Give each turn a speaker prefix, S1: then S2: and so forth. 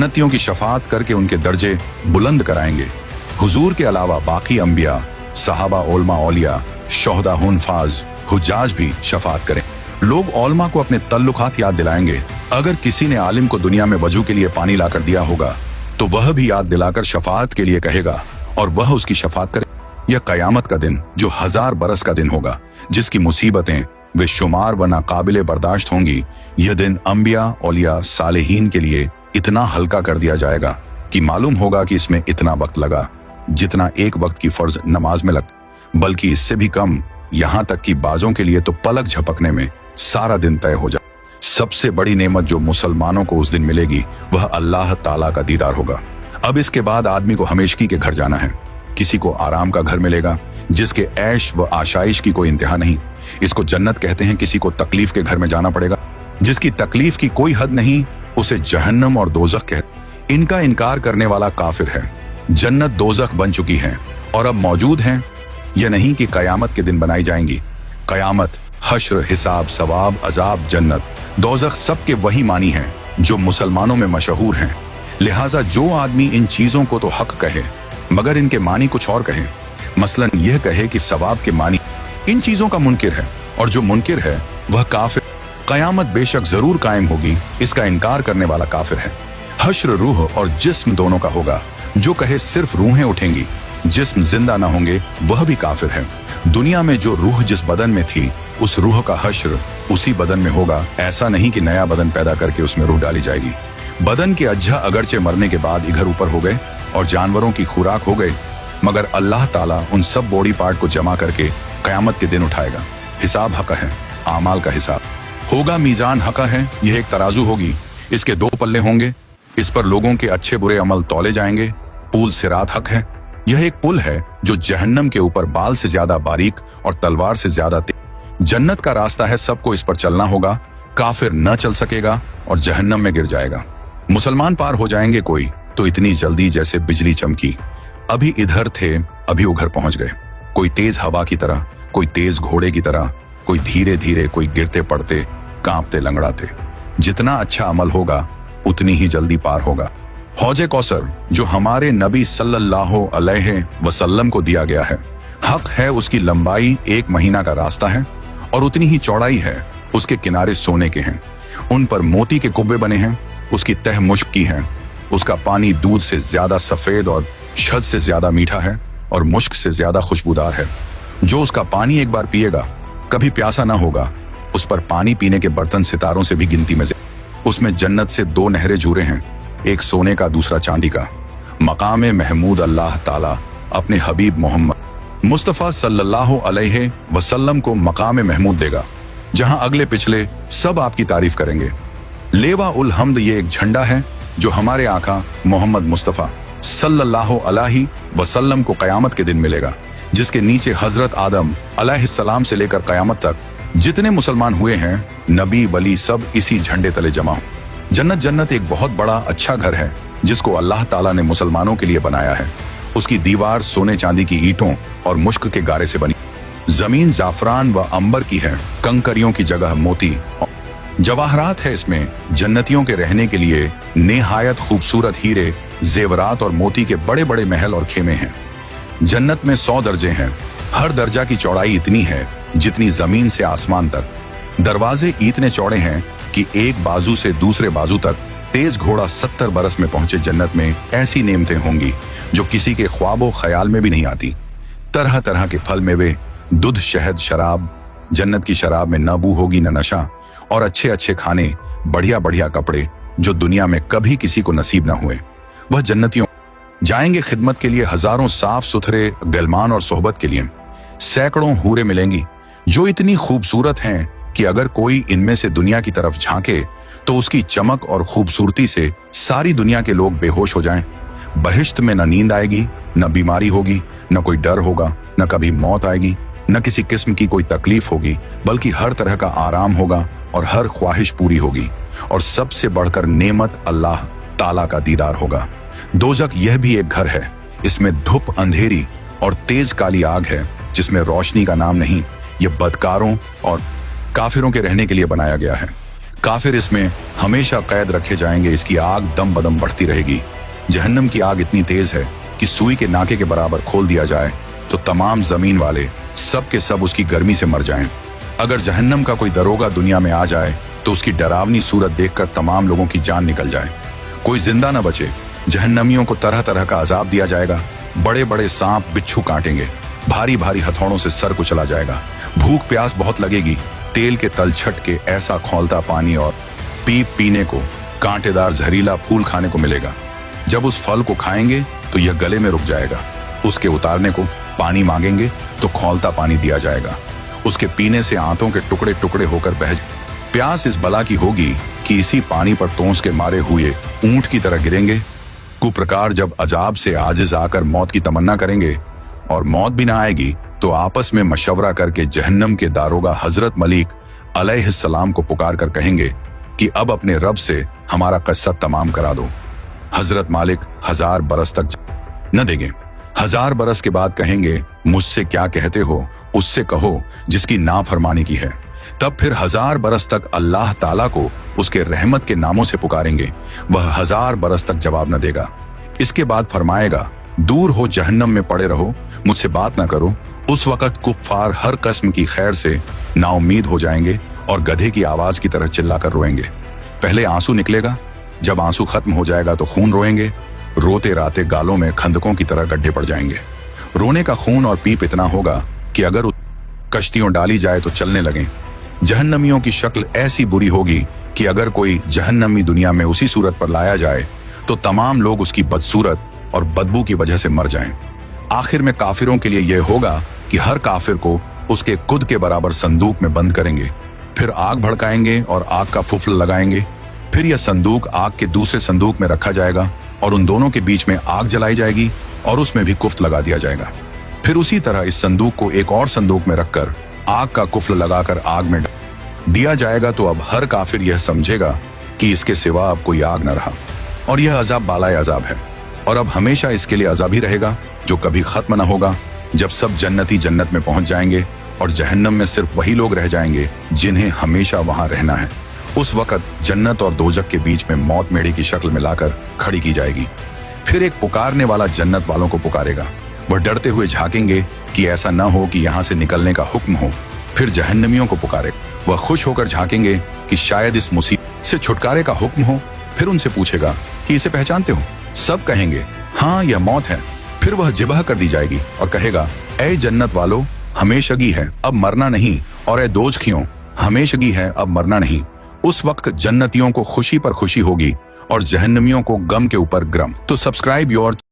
S1: जन्नतियों की शफात करके उनके दर्जे बुलंद कराएंगे। हुजूर के अलावा बाकी अंबिया, सहाबा, ओलमा, औलिया, शोहदा, हुनफाज, हुज्जाज भी शफात करें। लोग ओलमा को अपने तल्लुकात याद दिलाएंगे। अगर किसी ने आलिम को दुनिया में वजू के लिए पानी लाकर दिया होगा तो वह भी याद दिलाकर शफात के लिए कहेगा और वह उसकी शफात करे। यह कयामत का दिन जो 1000 बरस का दिन होगा, जिसकी मुसीबतें वे शुमार व नाकाबिले बर्दाश्त होंगी, यह दिन अंबिया, औलिया, सालेहीन के लिए इतना हल्का कर दिया जाएगा कि मालूम होगा कि इसमें इतना वक्त लगा जितना एक वक्त की फर्ज नमाज में लगता, बल्कि इससे भी कम। यहाँ तक कि बाजों के लिए तो पलक झपकने में सारा दिन तय हो जाए। सबसे बड़ी नेमत जो मुसलमानों को उस दिन मिलेगी वह अल्लाह ताला का दीदार होगा। अब इसके बाद आदमी को हमेशगी के घर जाना है। किसी को आराम का घर मिलेगा जिसके ऐश व आशाइश की कोई इंतहा नहीं, इसको जन्नत कहते हैं। किसी को तकलीफ के घर में जाना पड़ेगा जिसकी तकलीफ की कोई हद नहीं, उसे जहन्नम और दोजख कहते। इनका इनकार करने वाला काफिर है। जन्नत दोजख बन चुकी है और अब मौजूद हैं। यह नहीं कि कयामत के दिन बनाई जाएंगी। कयामत, हश्र, हिसाब, सवाब, अजाब, जन्नत, दोजख सबके वही मानी हैं जो मुसलमानों में मशहूर हैं। लिहाजा जो आदमी इन चीजों को तो हक कहे मगर इनके मानी कुछ और कहे, मसलन यह कहे कि सवाब के मानी इन चीजों का मुनकिर है और जो मुनकिर है वह काफिर। कयामत बेशक जरूर कायम होगी, इसका इनकार करने वाला काफिर है। हश्र रूह और जिस्म दोनों का होगा। जो कहे सिर्फ रूहें उठेंगी, जिस्म जिंदा ना होंगे, वह भी काफिर है। दुनिया में जो रूह जिस बदन में थी उस रूह का हश्र उसी बदन में होगा। ऐसा नहीं कि नया बदन पैदा करके उसमें रूह डाली जाएगी। बदन के अज्जा अगरचे मरने के बाद इधर ऊपर हो गए और जानवरों की खुराक हो गए, मगर अल्लाह ताला उन सब बॉडी पार्ट को जमा करके कयामत के दिन उठाएगा। हिसाब हक है, आमाल का हिसाब होगा। मीजान हक है, यह एक तराजू होगी, इसके 2 पल्ले होंगे, इस पर लोगों के अच्छे बुरे अमल तौले जाएंगे। पुल सिरात हक है, यह एक पुल है जो जहन्नम के ऊपर बाल से ज्यादा बारीक और तलवार से ज्यादा तेज। जन्नत का रास्ता है, सबको इस पर चलना होगा। काफिर न चल सकेगा और जहन्नम में गिर जाएगा। मुसलमान पार हो जाएंगे कोई तो इतनी जल्दी जैसे बिजली चमकी। अभी इधर थे, अभी उधर पहुंच गए। कोई तेज हवा की तरह, कोई तेज घोड़े की तरह, कोई धीरे धीरे, कोई गिरते पड़ते, कांपते लंगड़ाते। जितना अच्छा अमल होगा उतनी ही जल्दी पार होगा। हौजे कौसर जो हमारे नबी सल्लल्लाहु अलैहि वसल्लम को दिया गया है, हक है उसकी लंबाई 1 महीना का रास्ता है और उतनी ही चौड़ाई है। उसके किनारे सोने के हैं, उन पर मोती के कुब्बे बने हैं। उसकी तह मुश्क की है, उसका पानी दूध से ज्यादा सफेद और शहद से ज्यादा मीठा है और मुश्क से ज्यादा खुशबूदार है। जो उसका पानी एक बार पिएगा कभी प्यासा ना होगा। उस पर पानी पीने के बर्तन सितारों से भी गिनती में। उसमें जन्नत से 2 नहरें झूरे हैं, एक सोने का दूसरा चांदी का। मकाम महमूद अल्लाह ताला अपने हबीब मोहम्मद मुस्तफ़ा सल्लल्लाहु अलैहि वसल्लम को मकाम महमूद देगा, जहां अगले पिछले सब आपकी तारीफ करेंगे। लेवा उल हम्द ये एक झंडा है जो हमारे आका मोहम्मद मुस्तफ़ा सल्लल्लाहु अलैहि वसल्लम को कयामत के दिन मिलेगा, जिसके नीचे हजरत आदम अलैहिस्सलाम से लेकर कयामत तक जितने मुसलमान हुए हैं, नबी वली सब इसी झंडे तले जमा हो। जन्नत एक बहुत बड़ा अच्छा घर है जिसको अल्लाह ताला ने मुसलमानों के लिए बनाया है। उसकी दीवार सोने चांदी की ईंटों और मुश्क के गारे से बनी। जमीन जाफरान व अंबर की है, कंकरियों की जगह मोती जवाहरात है। इसमें जन्नतियों के रहने के लिए नेहायत खूबसूरत हीरे, जेवरात और मोती के बड़े बड़े महल और खेमे हैं। जन्नत में 100 दर्जे हैं। हर दर्जा की चौड़ाई इतनी है जितनी जमीन से आसमान तक। दरवाजे इतने चौड़े हैं कि एक बाजू से दूसरे बाजू तक तेज घोड़ा 70 बरस में पहुंचे। जन्नत में ऐसी नेमतें होंगी जो किसी के ख्वाबो ख्याल में भी नहीं आती। तरह तरह के फल मेवे, दूध, शहद, शराब। जन्नत की शराब में न बू होगी न नशा, और अच्छे अच्छे खाने, बढ़िया बढ़िया कपड़े जो दुनिया में कभी किसी को नसीब न हुए। वह जन्नतियों जाएंगे खिदमत के लिए, हजारों साफ सुथरे गलमान और सोहबत के लिए। सैकड़ों हूरें मिलेंगी जो इतनी खूबसूरत हैं कि अगर कोई इनमें से दुनिया की तरफ झांके तो उसकी चमक और खूबसूरती से सारी दुनिया के लोग बेहोश हो जाएं। बहिश्त में न नींद आएगी, न बीमारी होगी, न कोई डर होगा, न कभी मौत आएगी, न किसी किस्म की कोई तकलीफ होगी, बल्कि हर तरह का आराम होगा और हर ख्वाहिश पूरी होगी। और सबसे बढ़कर नेमत अल्लाह ताला का दीदार होगा। दोजख यह भी एक घर है। इसमें धूप, अंधेरी और तेज काली आग है जिसमें रोशनी का नाम नहीं। यह बदकारों और काफिरों के रहने के लिए बनाया गया है। काफिर इसमें हमेशा कैद रखे जाएंगे। इसकी आग दम बदम बढ़ती रहेगी। जहन्नम की आग इतनी तेज है कि सुई के नाके के बराबर खोल दिया जाए तो तमाम जमीन वाले सब के सब उसकी गर्मी से मर जाएं। अगर जहन्नम का कोई दरोगा दुनिया में आ जाए तो उसकी डरावनी सूरत देखकर तमाम लोगों की जान निकल जाए, कोई जिंदा न बचे। जहन्नमियों को तरह तरह का अजाब दिया जाएगा। बड़े बड़े सांप बिच्छू काटेंगे, भारी भारी हथौड़ों से सर कुचला जाएगा। भूख प्यास बहुत लगेगी। तेल के तलछट के ऐसा खौलता पानी और पीप पीने को, कांटेदार जहरीला फूल खाने को मिलेगा। जब उस फल को खाएंगे तो यह गले में रुक जाएगा। उसके उतारने को पानी मांगेंगे तो खौलता पानी दिया जाएगा। उसके पीने से आंतों के टुकड़े टुकड़े होकर बह प्यास इस बला की होगी कि इसी पानी पर तोंस के मारे हुए ऊंट की तरह गिरेंगे। कुप्रकार जब अजाब से आजिज आकर मौत की तमन्ना करेंगे और मौत भी ना आएगी तो आपस में मशवरा करके जहन्नम के दारोगा हजरत मलिक अलैहिस्सलाम को पुकार कर कहेंगे कि अब अपने रब से हमारा किस्सा तमाम करा दो। हजरत मालिक 1000 बरस तक न देंगे। 1000 बरस के बाद कहेंगे, मुझसे क्या कहते हो, उससे कहो जिसकी नाफरमानी की है। तब फिर 1000 बरस तक अल्लाह ताला को उसके रहमत के नामों से पुकारेंगे। वह 1000 बरस तक जवाब न देगा। इसके बाद फरमाएगा, दूर हो, जहन्नम में पड़े रहो, मुझसे बात ना करो। उस वक्त कुफ्फार हर किस्म की खैर से नाउम्मीद हो जाएंगे और गधे की आवाज की तरह चिल्लाकर रोएंगे। पहले आंसू निकलेगा, जब आंसू खत्म हो जाएगा तो खून रोएंगे। रोते राते गालों में खंदकों की तरह गड्ढे पड़ जाएंगे। रोने का खून और पीप इतना होगा कि अगर कश्तियों डाली जाए तो चलने लगें। जहन्नमियों की शक्ल ऐसी बुरी होगी कि अगर कोई जहन्नमी दुनिया में उसी सूरत पर लाया जाए तो तमाम लोग उसकी बदसूरत और बदबू की वजह से मर जाएं। आखिर में काफिरों के लिए यह होगा कि हर काफिर को उसके खुद के बराबर संदूक में बंद करेंगे, फिर आग भड़काएंगे और आग का फुफल लगाएंगे। फिर यह संदूक आग के दूसरे संदूक में रखा जाएगा और उन दोनों के बीच में आग जलाई जाएगी और उसमें भी कुफ्त लगा दिया जाएगा। फिर उसी तरह इस संदूक को एक और संदूक में रखकर आग का कुफ्ल लगाकर आग में दिया जाएगा। तो अब हर काफिर यह समझेगा कि इसके सिवा अब कोई आग न रहा और यह अजाब बालाए अजाब है और अब हमेशा इसके लिए अजाब ही रहेगा जो कभी खत्म न होगा। जब सब जन्नती जन्नत में पहुंच जाएंगे और जहन्नम में सिर्फ वही लोग रह जाएंगे जिन्हें हमेशा वहां रहना है, उस वक्त जन्नत और दोजक के बीच में मौत मेढ़ी की शक्ल में लाकर खड़ी की जाएगी। फिर एक पुकारने वाला जन्नत वालों को पुकारेगा। वह डरते हुए झांकेंगे कि ऐसा न हो कि यहाँ से निकलने का हुक्म हो। फिर जहन्नमियों को पुकारेगा। वह खुश होकर झांकेंगे कि शायद इस मुसीबत से छुटकारे का हुक्म हो। फिर उनसे पूछेगा कि इसे पहचानते हो? सब कहेंगे, हाँ, यह मौत है। फिर वह जिबह कर दी जाएगी और कहेगा, ऐ जन्नत वालों, हमेशगी है, अब मरना नहीं, और ऐ दोजखियों, हमेशगी है, अब मरना नहीं। उस वक्त जन्नतियों को खुशी पर खुशी होगी और जहन्नमियों को गम के ऊपर गम। तो सब्सक्राइब योर